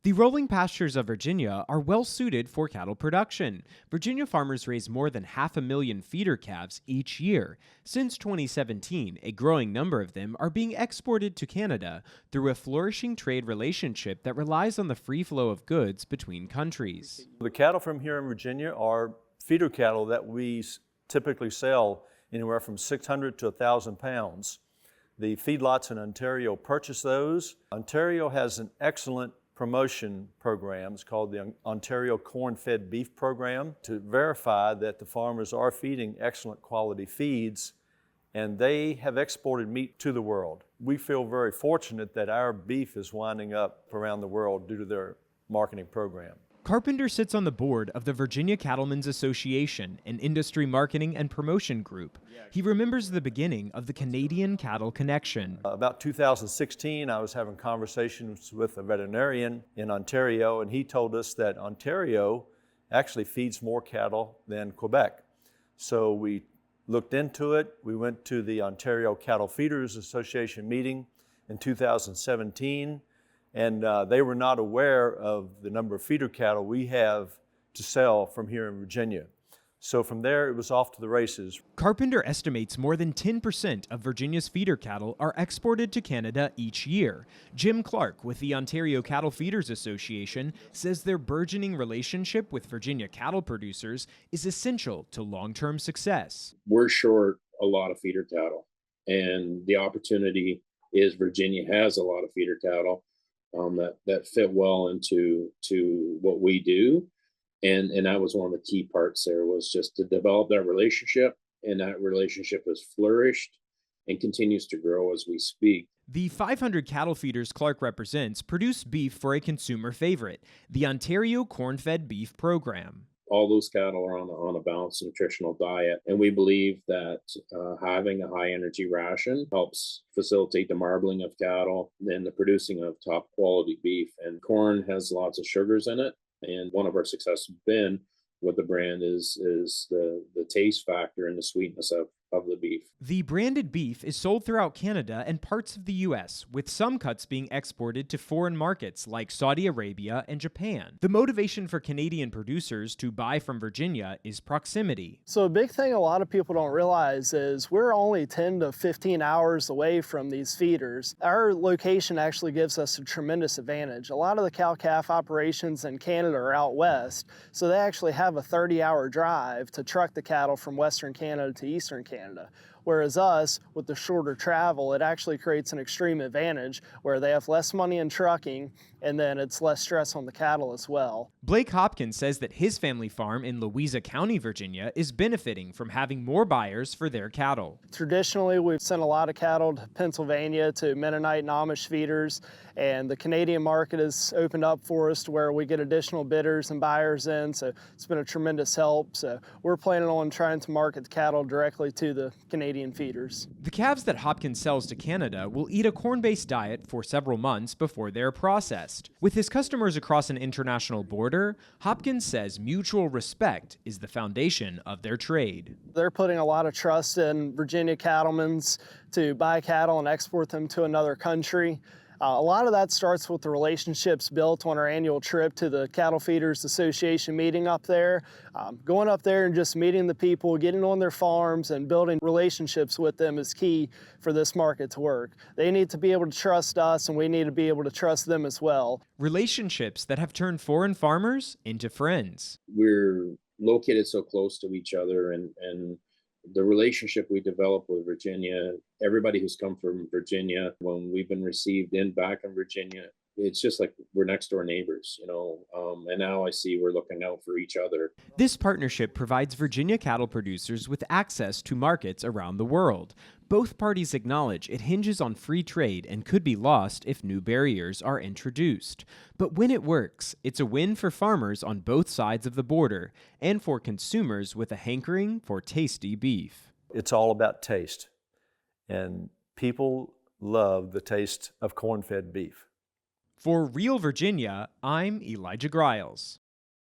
The rolling pastures of Virginia are well suited for cattle production. Virginia farmers raise more than 500,000 feeder calves each year. Since 2017, a growing number of them are being exported to Canada through a flourishing trade relationship that relies on the free flow of goods between countries. The cattle from here in Virginia are feeder cattle that we typically sell anywhere from 600 to 1,000 pounds. The feedlots in Ontario purchase those. Ontario has an excellent promotion program. It's called the Ontario Corn-Fed Beef Program to verify that the farmers are feeding excellent quality feeds, and they have exported meat to the world. We feel very fortunate that our beef is winding up around the world due to their marketing program. Carpenter sits on the board of the Virginia Cattlemen's Association, an industry marketing and promotion group. He remembers the beginning of the Canadian cattle connection. About 2016, I was having conversations with a veterinarian in Ontario, and he told us that Ontario actually feeds more cattle than Quebec. So we looked into it. We went to the Ontario Cattle Feeders Association meeting in 2017. And they were not aware of the number of feeder cattle we have to sell from here in Virginia. So from there, it was off to the races. Carpenter estimates more than 10% of Virginia's feeder cattle are exported to Canada each year. Jim Clark with the Ontario Cattle Feeders Association says their burgeoning relationship with Virginia cattle producers is essential to long-term success. We're short a lot of feeder cattle, and the opportunity is Virginia has a lot of feeder cattle that fit well into what we do. And that was one of the key parts there, was just to develop that relationship, and that relationship has flourished and continues to grow as we speak. The 500 cattle feeders Clark represents produce beef for a consumer favorite, the Ontario Corn-Fed Beef Program. All those cattle are on a balanced nutritional diet, and we believe that having a high energy ration helps facilitate the marbling of cattle and the producing of top quality beef. And corn has lots of sugars in it, and one of our successes been with the brand is the taste factor and the sweetness of the beef. The branded beef is sold throughout Canada and parts of the U.S., with some cuts being exported to foreign markets like Saudi Arabia and Japan. The motivation for Canadian producers to buy from Virginia is proximity. So a big thing a lot of people don't realize is we're only 10 to 15 hours away from these feeders. Our location actually gives us a tremendous advantage. A lot of the cow-calf operations in Canada are out west, so they actually have a 30-hour drive to truck the cattle from Western Canada to Eastern Canada. Whereas us, with the shorter travel, it actually creates an extreme advantage where they have less money in trucking, and then it's less stress on the cattle as well. Blake Hopkins says that his family farm in Louisa County, Virginia, is benefiting from having more buyers for their cattle. Traditionally, we've sent a lot of cattle to Pennsylvania to Mennonite and Amish feeders, and the Canadian market has opened up for us to where we get additional bidders and buyers in, so it's been a tremendous help. So we're planning on trying to market the cattle directly to the Canadian feeders. The calves that Hopkins sells to Canada will eat a corn-based diet for several months before they're processed. With his customers across an international border, Hopkins says mutual respect is the foundation of their trade. They're putting a lot of trust in Virginia cattlemen to buy cattle and export them to another country. A lot of that starts with the relationships built on our annual trip to the Cattle Feeders Association meeting up there. Going up there and just meeting the people, getting on their farms and building relationships with them is key for this market to work. They need to be able to trust us, and we need to be able to trust them as well. Relationships that have turned foreign farmers into friends. We're located so close to each other, and the relationship we develop with Virginia, everybody who's come from Virginia, when we've been received back in Virginia, it's just like we're next door neighbors, and now I see we're looking out for each other. This partnership provides Virginia cattle producers with access to markets around the world. Both parties acknowledge it hinges on free trade and could be lost if new barriers are introduced. But when it works, it's a win for farmers on both sides of the border and for consumers with a hankering for tasty beef. It's all about taste, and people love the taste of corn-fed beef. For Real Virginia, I'm Elijah Griles.